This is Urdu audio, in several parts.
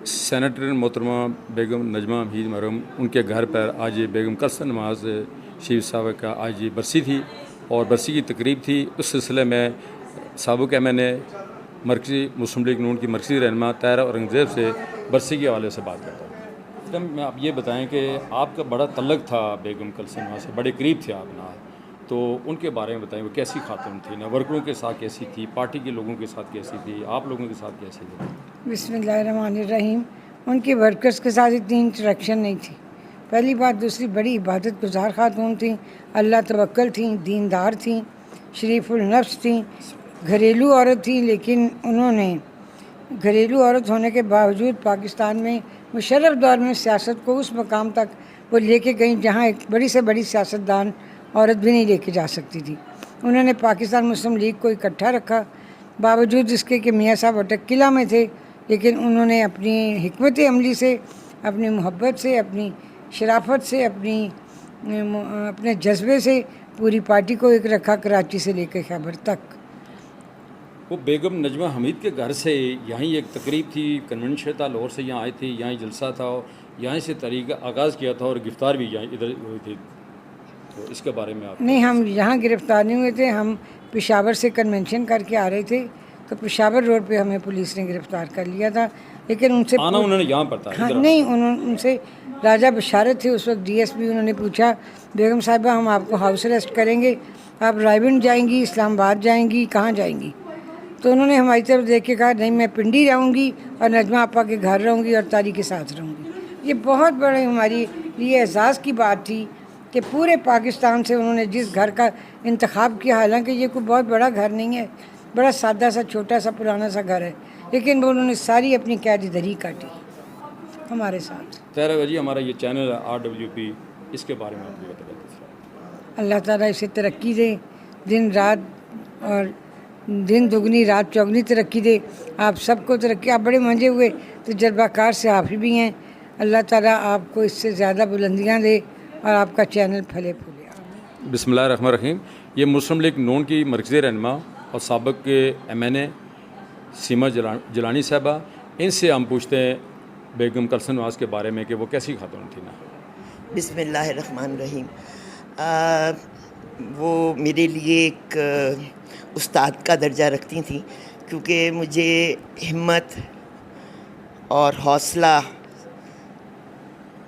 سینیٹر محترمہ بیگم نجمہ حمید مرحوم ان کے گھر پر آج بیگم کلثوم نواز شریف صاحبہ کا آج برسی تھی اور برسی کی تقریب تھی. اس سلسلے میں سابق ایم این اے مرکزی مسلم لیگ نون کی مرکزی رہنما طاہرہ اورنگزیب سے برسی کے حوالے سے بات کرتا ہوں. میں آپ یہ بتائیں کہ آپ کا بڑا تعلق تھا بیگم کلثوم نواز سے، بڑے قریب تھے آپ نا، تو ان کے بارے میں بتائیں وہ کیسی خاتون تھی، نہ ورکروں کے ساتھ کیسی تھی، پارٹی کے لوگوں کے ساتھ کیسی تھی، آپ لوگوں کے ساتھ کیسی تھی؟ بسم اللہ الرحمن الرحیم. ان کے ورکرز کے ساتھ اتنی انٹریکشن نہیں تھی، پہلی بات. دوسری، بڑی عبادت گزار خاتون تھیں، اللہ توکل تھیں، دیندار تھیں، شریف النفس تھیں، گھریلو عورت تھیں. لیکن انہوں نے گھریلو عورت ہونے کے باوجود پاکستان میں مشرف دور میں سیاست کو اس مقام تک وہ لے کے گئیں جہاں ایک بڑی سے بڑی سیاستدان عورت بھی نہیں لے کے جا سکتی تھی. انہوں نے پاکستان مسلم لیگ کو اکٹھا رکھا، باوجود اس کے کہ میاں صاحب اٹک قلعہ میں تھے، لیکن انہوں نے اپنی حکمت عملی سے، اپنی محبت سے، اپنی شرافت سے، اپنے جذبے سے پوری پارٹی کو ایک رکھا، کراچی سے لے کے خیبر تک. وہ بیگم نجمہ حمید کے گھر سے یہیں ایک تقریب تھی، کنونشن تھا، لاہور سے یہاں آئے تھے، یہیں جلسہ تھا، یہیں سے طریقہ آغاز کیا تھا اور گرفتار بھی یہیں ادھر ہوئی تھی. تو اس کے بارے میں آپ نہیں، ہم یہاں گرفتار نہیں ہوئے تھے، ہم پشاور سے کنونشن کر کے آ رہے تھے، تو پشاور روڈ پہ ہمیں پولیس نے گرفتار کر لیا تھا. لیکن ان سے آنا انہوں نے یہاں پر تھا. ہاں نہیں، ان سے راجہ بشارت تھے اس وقت ڈی ایس پی. انہوں نے پوچھا بیگم صاحبہ ہم آپ کو ہاؤس اریسٹ کریں گے، آپ رائے جائیں گی، اسلام آباد جائیں گی، کہاں جائیں گی؟ تو انہوں نے ہماری طرف دیکھ کے کہا نہیں، میں پنڈی رہوں گی اور نجمہ آپا کے گھر رہوں گی اور تاری کے ساتھ رہوں گی. یہ بہت بڑے ہماری لیے اعزاز کی بات تھی کہ پورے پاکستان سے انہوں نے جس گھر کا انتخاب کیا، حالانکہ یہ کوئی بہت بڑا گھر نہیں ہے، بڑا سادہ سا چھوٹا سا پرانا سا گھر ہے، لیکن وہ انہوں نے ساری اپنی قید دری کاٹی ہمارے ساتھ. طاہرہ جی، ہمارا یہ چینل RWP، اس کے بارے میں آپ کو بتائیں. اللہ تعالیٰ اسے ترقی دے، دن رات اور دن دگنی رات چوگنی ترقی دے. آپ سب کو ترقی، آپ بڑے منجے ہوئے تجربہ کار صحافی بھی ہیں. اللہ تعالیٰ آپ کو اس سے زیادہ بلندیاں دے اور آپ کا چینل پھلے پھولے. بسم اللہ الرحمن الرحیم. یہ مسلم لیگ نون کی مرکزی رہنما اور سابق کے ایم این اے سیما جیلانی صاحبہ، ان سے ہم پوچھتے ہیں بیگم کلثوم نواز کے بارے میں کہ وہ کیسی خاتون تھی نا. بسم اللہ الرحمن الرحیم. وہ میرے لیے ایک استاد کا درجہ رکھتی تھیں، کیونکہ مجھے ہمت اور حوصلہ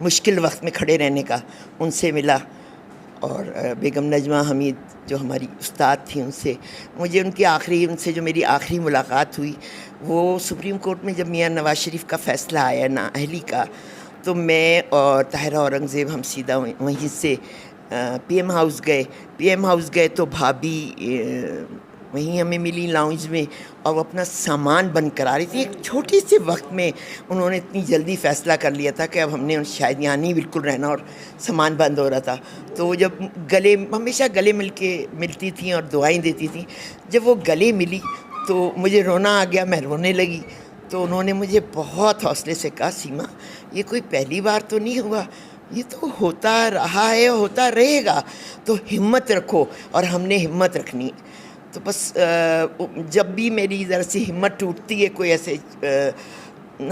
مشکل وقت میں کھڑے رہنے کا ان سے ملا. اور بیگم نجمہ حمید جو ہماری استاد تھیں، ان سے جو میری آخری ملاقات ہوئی وہ سپریم کورٹ میں جب میاں نواز شریف کا فیصلہ آیا نااہلی کا، تو میں اور طاہرہ اورنگزیب ہم سیدھا وہیں سے پی ایم ہاؤس گئے تو بھابھی وہیں ہمیں ملی لاؤنج میں، اور وہ اپنا سامان بند کرا رہی تھی. ایک چھوٹی سے وقت میں انہوں نے اتنی جلدی فیصلہ کر لیا تھا کہ اب ہم نے شاید یہاں نہیں بالکل رہنا، اور سامان بند ہو رہا تھا. تو وہ جب ہمیشہ گلے ملتی تھیں اور دعائیں دیتی تھیں، جب وہ گلے ملی تو مجھے رونا آ گیا، میں رونے لگی. تو انہوں نے مجھے بہت حوصلے سے کہا سیما، یہ کوئی پہلی بار تو نہیں ہوا، یہ تو ہوتا رہا ہے، ہوتا رہے گا، تو ہمت رکھو. اور ہم نے ہمت رکھنی ہے. تو بس جب بھی میری ذرا سی ہمت ٹوٹتی ہے کوئی ایسے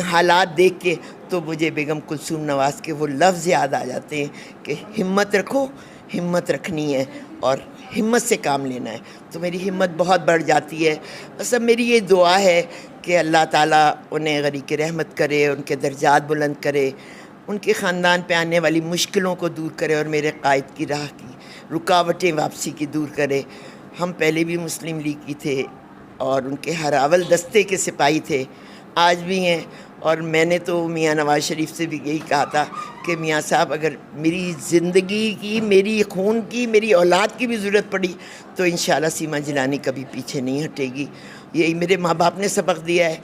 حالات دیکھ کے، تو مجھے بیگم کلثوم نواز کے وہ لفظ یاد آ جاتے ہیں کہ ہمت رکھو، ہمت رکھنی ہے اور ہمت سے کام لینا ہے. تو میری ہمت بہت بڑھ جاتی ہے. بس اب میری یہ دعا ہے کہ اللہ تعالیٰ انہیں غریق رحمت کرے، ان کے درجات بلند کرے، ان کے خاندان پہ آنے والی مشکلوں کو دور کرے، اور میرے قائد کی راہ کی رکاوٹیں واپسی کی دور کرے. ہم پہلے بھی مسلم لیگ کی تھے اور ان کے ہر اول دستے کے سپاہی تھے، آج بھی ہیں. اور میں نے تو میاں نواز شریف سے بھی یہی کہا تھا کہ میاں صاحب اگر میری زندگی کی، میری خون کی، میری اولاد کی بھی ضرورت پڑی تو انشاءاللہ سیما جیلانی کبھی پیچھے نہیں ہٹے گی. یہی میرے ماں باپ نے سبق دیا ہے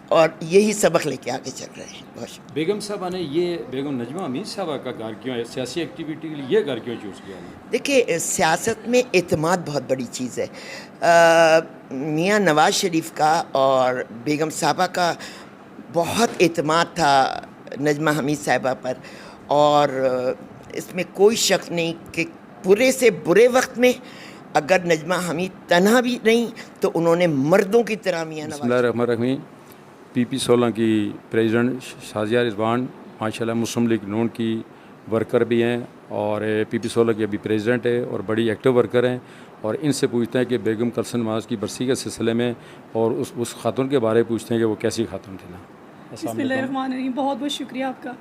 اور یہی سبق لے کے آگے چل رہے ہیں. بہت شکریہ. بیگم صاحبہ نے یہ بیگم نجمہ حمید صاحبہ کا گھر کیوں ہے، سیاسی ایکٹیویٹی کے لیے یہ گھر کیوں چوز کیا ہے؟ دیکھیے، سیاست میں اعتماد بہت بڑی چیز ہے. میاں نواز شریف کا اور بیگم صاحبہ کا بہت اعتماد تھا نجمہ حمید صاحبہ پر، اور اس میں کوئی شک نہیں کہ برے سے برے وقت میں اگر نجمہ حمید تنہا بھی نہیں تو انہوں نے مردوں کی طرح میاں بسم نواز اللہ الرحمن الرحیم. PP16 کی پریزیڈنٹ شازیہ رضوان ماشاءاللہ مسلم لیگ نون کی ورکر بھی ہیں اور PP16 کی ابھی پریزیڈنٹ ہے اور بڑی ایکٹیو ورکر ہیں. اور ان سے پوچھتے ہیں کہ بیگم کلثوم نواز کی برسی کے سلسلے میں اور اس خاتون کے بارے میں پوچھتے ہیں کہ وہ کیسی خاتون تھی نا. بسم اللہ الرحمن الرحیم. بہت بہت شکریہ آپ کا.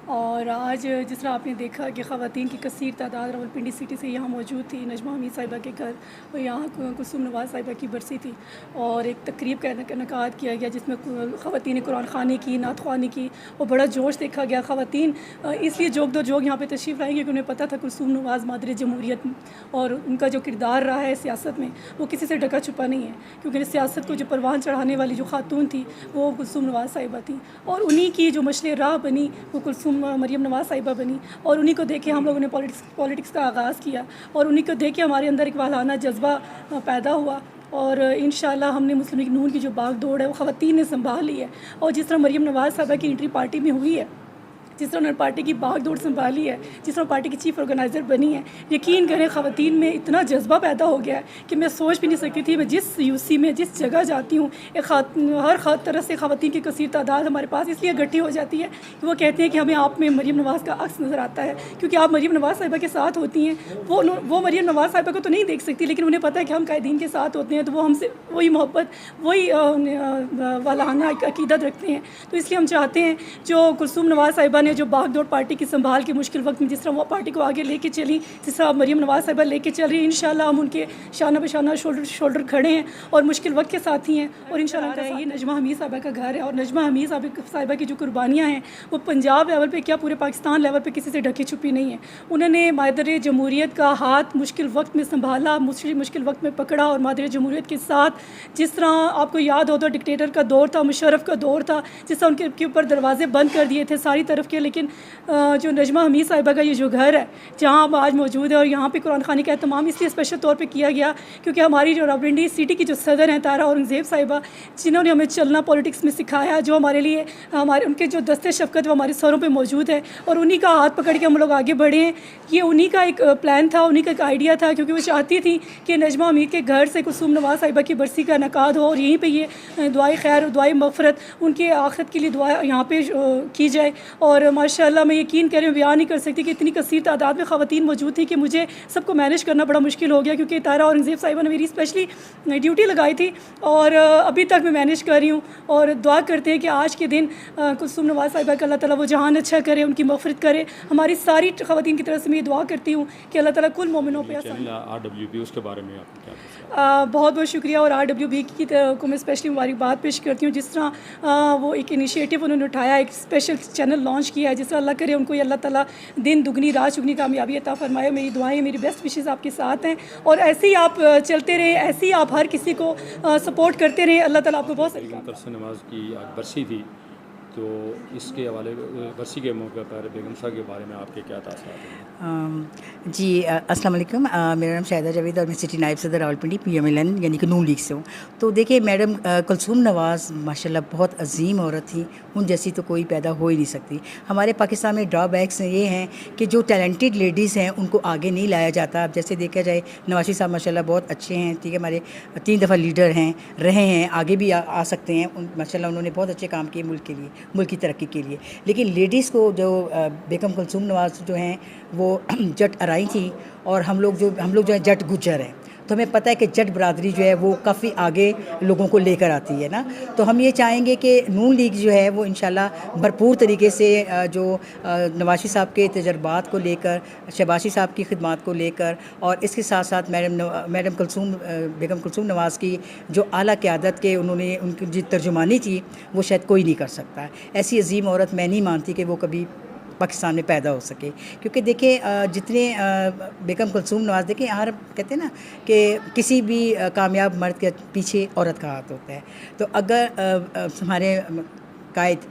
اور آج جس طرح آپ نے دیکھا کہ خواتین کی کثیر تعداد راولپنڈی سٹی سے یہاں موجود تھی. نجمہ حمید صاحبہ کے گھر اور یہاں کلثوم نواز صاحبہ کی برسی تھی اور ایک تقریب کا انعقاد کیا گیا جس میں خواتین نے قرآن خوانی کی, نعت خوانی کی اور بڑا جوش دیکھا گیا. خواتین اس لیے جوگ یہاں پہ تشریف لائیں گے کہ انہیں پتہ تھا کلثوم نواز مادر جمہوریت اور ان کا جو کردار رہا ہے سیاست میں وہ کسی سے ڈھکا چھپا نہیں ہے, کیونکہ سیاست کو جو پروان چڑھانے والی جو خاتون تھی وہ کلثوم نواز صاحبہ تھیں اور انہی کی جو مشعل راہ بنی وہ کلثوم مریم نواز صاحبہ بنی. اور انہی کو دیکھ کے ہم لوگوں نے پولیٹکس کا آغاز کیا اور انہی کو دیکھ کے ہمارے اندر ایک والہانہ جذبہ پیدا ہوا اور انشاءاللہ ہم نے مسلم لیگ نون کی جو باغ دوڑ ہے وہ خواتین نے سنبھال لی ہے. اور جس طرح مریم نواز صاحبہ کی انٹری پارٹی میں ہوئی ہے, جس طرح انہوں نے پارٹی کی باغ دوڑ سنبھالی ہے, جس طرح پارٹی کی چیف آرگنائزر بنی ہے, یقین کریں خواتین میں اتنا جذبہ پیدا ہو گیا ہے کہ میں سوچ بھی نہیں سکتی تھی. میں جس UC میں جس جگہ جاتی ہوں ہر طرح سے خواتین کی کثیر تعداد ہمارے پاس اس لیے اکٹھی ہو جاتی ہے کہ وہ کہتے ہیں کہ ہمیں آپ میں مریم نواز کا عکس نظر آتا ہے, کیونکہ آپ مریم نواز صاحبہ کے ساتھ ہوتی ہیں. وہ مریم نواز صاحبہ کو تو نہیں دیکھ سکتی لیکن انہیں پتہ ہے کہ ہم قائدین کے ساتھ ہوتے ہیں تو وہ ہم سے وہی محبت وہی والہانہ عقیدت رکھتے ہیں. تو اس لیے ہم چاہتے ہیں جو کلثوم نواز صاحبہ نے جو باغ دوڑ پارٹی کی سنبھال کے مشکل وقت میں جس طرح وہ پارٹی کو آگے لے کے چلی, جس طرح مریم نواز صاحبہ لے کے چل رہی ہیں, انشاءاللہ ہم ان کے شانہ بشانہ شولڈر کھڑے ہیں اور مشکل وقت کے ساتھی ہیں. اور انشاءاللہ یہ نجمہ حمید صاحبہ کا گھر ہے اور نجمہ حمید صاحبہ کی جو قربانیاں ہیں وہ پنجاب لیول پہ کیا پورے پاکستان لیول پہ کسی سے ڈھکی چھپی نہیں ہے. انہوں نے مادر جمہوریت کا ہاتھ مشکل وقت میں سنبھالا, مشکل وقت میں پکڑا اور مادر جمہوریت کے ساتھ جس طرح آپ کو یاد ہو تو ڈکٹیٹر کا دور تھا, مشرف کا دور تھا, جس طرح ان کے اوپر دروازے بند کر دیے تھے ساری طرف کے, لیکن جو نجمہ حمید صاحبہ کا یہ جو گھر ہے جہاں آپ آج موجود ہے اور یہاں پہ قرآن خوانی کا اہتمام اس لیے اسپیشل طور پہ کیا گیا کیونکہ ہماری جو راولپنڈی سٹی کی جو صدر ہیں طاہرہ اورنگزیب صاحبہ جنہوں نے ہمیں چلنا پولیٹکس میں سکھایا, جو ہمارے لیے ان کے جو دستے شفقت وہ ہمارے سروں پہ موجود ہے اور انہی کا ہاتھ پکڑ کے ہم لوگ آگے بڑھے ہیں. یہ انہی کا ایک پلان تھا, انہی کا ایک آئیڈیا تھا, کیونکہ وہ چاہتی تھی کہ نجمہ حمید کے گھر سے کلثوم نواز صاحبہ کی برسی کا انعقاد ہو اور یہیں پہ یہ دعائے خیر اور دعائے مغفرت ان کے آخرت کے لیے دعا یہاں پہ کی جائے. اور ماشاءاللہ میں یقین کریں بیان نہیں کر سکتی کہ اتنی کثیر تعداد میں خواتین موجود تھیں کہ مجھے سب کو مینیج کرنا بڑا مشکل ہو گیا, کیونکہ طاہرہ اورنگزیب صاحبہ نے میری اسپیشلی ڈیوٹی لگائی تھی اور ابھی تک میں مینیج کر رہی ہوں. اور دعا کرتے ہیں کہ آج کے دن کلثوم نواز صاحبہ کا اللہ تعالیٰ وہ جہان اچھا کرے, ان کی مغفرت کرے. ہماری ساری خواتین کی طرف سے میں یہ دعا کرتی ہوں کہ اللہ تعالیٰ کل مومنوں پہ RWB اس کے بارے میں آپ کیا بہت بہت شکریہ. اور RWB کی کو میں اسپیشلی مبارکباد پیش کرتی ہوں, جس طرح وہ ایک انیشیٹو انہوں نے اٹھایا, ایک اسپیشل چینل لانچ کیا ہے, جس طرح اللہ کرے ان کو یہ اللہ تعالیٰ دن دگنی رات چگنی کامیابی عطا فرمائے. میری دعائیں میری بیسٹ وشز آپ کے ساتھ ہیں اور ایسے ہی آپ چلتے رہیں, ایسے ہی آپ ہر کسی کو سپورٹ کرتے رہیں. اللہ تعالیٰ آپ کو بہت بیگم کلثوم نواز کی آج برسی تھی تو اس کے حوالے برسی کے موقع پر بیگم صاحب کے بارے میں آپ کے کیا تاثرات ہیں؟ جی السلام علیکم. میرا نام شاہدہ جاوید اور میں سٹی نائب صدر راولپنڈی PMLN یعنی کہ نون لیگ سے ہوں. تو دیکھیے میڈم کلثوم نواز ماشاءاللہ بہت عظیم عورت تھی, ان جیسی تو کوئی پیدا ہو ہی نہیں سکتی. ہمارے پاکستان میں ڈرا بیکس یہ ہیں کہ جو ٹیلنٹڈ لیڈیز ہیں ان کو آگے نہیں لایا جاتا. اب جیسے دیکھا جائے نواز صاحب ماشاءاللہ بہت اچھے ہیں, ٹھیک ہے, ہمارے 3 دفعہ لیڈر ہیں, رہے ہیں, آگے بھی آ سکتے ہیں. ماشاءاللہ انہوں نے بہت اچھے کام کیے ملک کے لیے, ملک کی ترقی کے لیے. لیکن لیڈیز کو جو بیگم کلثوم نواز جو ہیں وہ جٹ ارائی تھی اور ہم لوگ جو ہیں جٹ گجر ہیں. تو ہمیں پتہ ہے کہ جٹ برادری جو ہے وہ کافی آگے لوگوں کو لے کر آتی ہے نا. تو ہم یہ چاہیں گے کہ نون لیگ جو ہے وہ انشاءاللہ بھرپور طریقے سے جو نواز صاحب کے تجربات کو لے کر, شہباز صاحب کی خدمات کو لے کر اور اس کے ساتھ ساتھ بیگم کلثوم نواز کی جو اعلیٰ قیادت کے انہوں نے ان کی جو ترجمانی تھی وہ شاید کوئی نہیں کر سکتا. ایسی عظیم عورت میں نہیں مانتی کہ وہ کبھی پاکستان میں پیدا ہو سکے, کیونکہ دیکھیں جتنے بیگم کلثوم نواز دیکھیں ہر کہتے ہیں نا کہ کسی بھی کامیاب مرد کے پیچھے عورت کا ہاتھ ہوتا ہے. تو اگر ہمارے قائد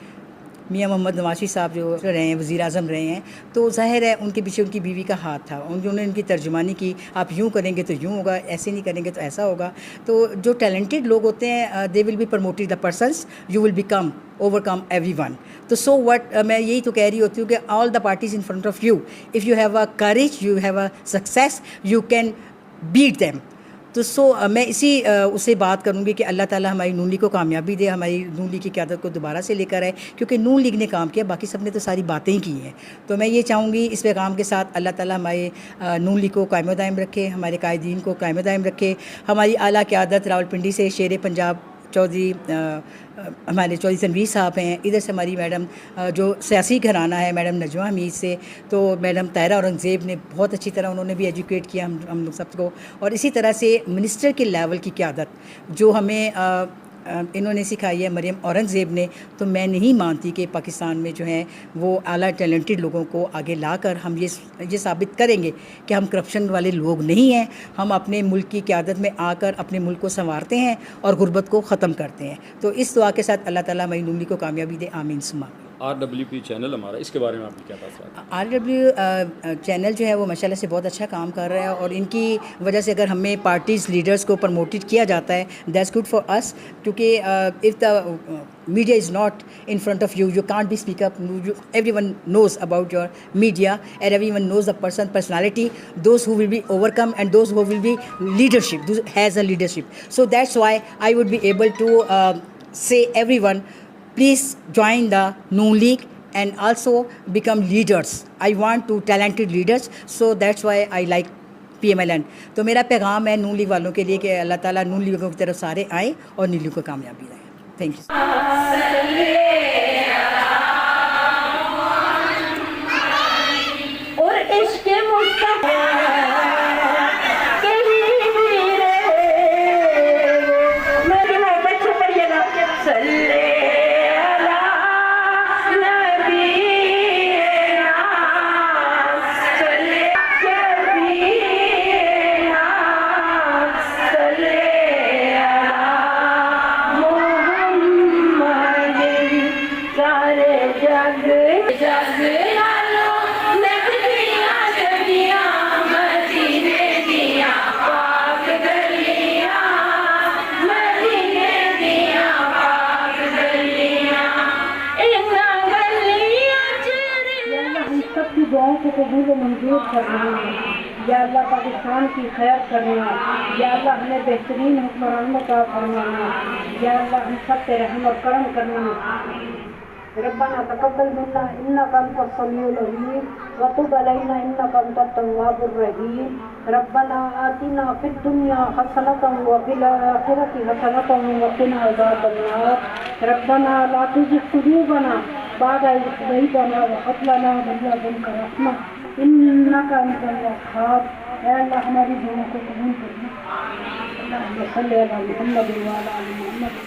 میاں محمد نواز صاحب جو رہے ہیں, وزیر اعظم رہے ہیں, تو ظاہر ہے ان کے پیچھے ان کی بیوی کا ہاتھ تھا. انہوں نے ان کی ترجمانی کی, آپ یوں کریں گے تو یوں ہوگا, ایسے نہیں کریں گے تو ایسا ہوگا. تو جو ٹیلنٹڈ لوگ ہوتے ہیں they will be promoted the persons, you will become overcome everyone. تو سو وٹ میں یہی تو کہہ رہی ہوتی ہوں کہ all the parties in front of you, if you have a courage, you have a success, you can beat them. تو میں اسی اس سے بات کروں گی کہ اللہ تعالیٰ ہماری نون لیگ کو کامیابی دے, ہماری نون لیگ کی قیادت کو دوبارہ سے لے کر آئے, کیونکہ نون لیگ نے کام کیا, باقی سب نے تو ساری باتیں ہی کی ہیں. تو میں یہ چاہوں گی اس پیغام کے ساتھ اللہ تعالیٰ ہمارے نون لیگ کو قائم و دائم رکھے, ہمارے قائدین کو قائم و دائم رکھے, ہماری اعلیٰ قیادت راولپنڈی سے شیر پنجاب چودھری ہمارے چودھری تنویر صاحب ہیں, ادھر سے ہماری میڈم جو سیاسی گھرانہ ہے میڈم نجمہ حمید سے, تو میڈم طاہرہ اورنگزیب نے بہت اچھی طرح انہوں نے بھی ایجوکیٹ کیا ہم لوگ سب کو, اور اسی طرح سے منسٹر کے لیول کی قیادت جو ہمیں انہوں نے سکھائی ہے مریم اورنگزیب نے. تو میں نہیں مانتی کہ پاکستان میں جو ہیں وہ اعلیٰ ٹیلنٹڈ لوگوں کو آگے لا کر ہم یہ ثابت کریں گے کہ ہم کرپشن والے لوگ نہیں ہیں, ہم اپنے ملک کی قیادت میں آ کر اپنے ملک کو سنوارتے ہیں اور غربت کو ختم کرتے ہیں. تو اس دعا کے ساتھ اللہ تعالیٰ ہماری نون لیگ کو کامیابی دے, آمین ثم آمین. RWP چینل ہمارا, اس کے بارے میں آپ کی کیا بات ہے؟ RW چینل جو ہے وہ ماشاءاللہ سے بہت اچھا کام کر رہا ہے, اور ان کی وجہ سے اگر ہمیں پارٹیز لیڈرز کو پروموٹڈ کیا جاتا ہے دیٹس گڈ فار اس, کیونکہ if the media is not in front of you, you can't be speak up, everyone knows about your media and everyone knows the personality, those who will be overcome and those who will be leadership, those has a leadership. So that's why I would be able to say everyone, please join the Noon League and also become leaders. I want to talented leaders, so that's why I like PMLN. تو میرا پیغام ہے نون لیگ والوں کے لیے کہ اللہ تعالیٰ نون لیگوں کی طرف سارے آئیں اور نون لیگ کو کامیابی دیں. Thank you. اور عشق مصطفیٰ دعاؤں کو قبول و منظور کرنا, یا اللہ پاکستان کی خیر کرنا, یا اللہ ہمیں بہترین حکمران عطا فرمانا, یا اللہ ہم سب پہ رحم اور کرم کرنا. ربنا تقبل منا انك انت السميع العليم وتب علينا انك انت التواب الرحيم. ربنا آتنا في الدنيا حسنة وفي الآخرة حسنة وقنا عذاب النار. ربنا لا تزغ قلوبنا بعد إذ هديتنا وهب لنا من لدنك رحمة إنك أنت الوهاب. اے اللہ ہماری دعاؤں کو قبول کرنا. اللهم صل على محمد وعلى آل محمد.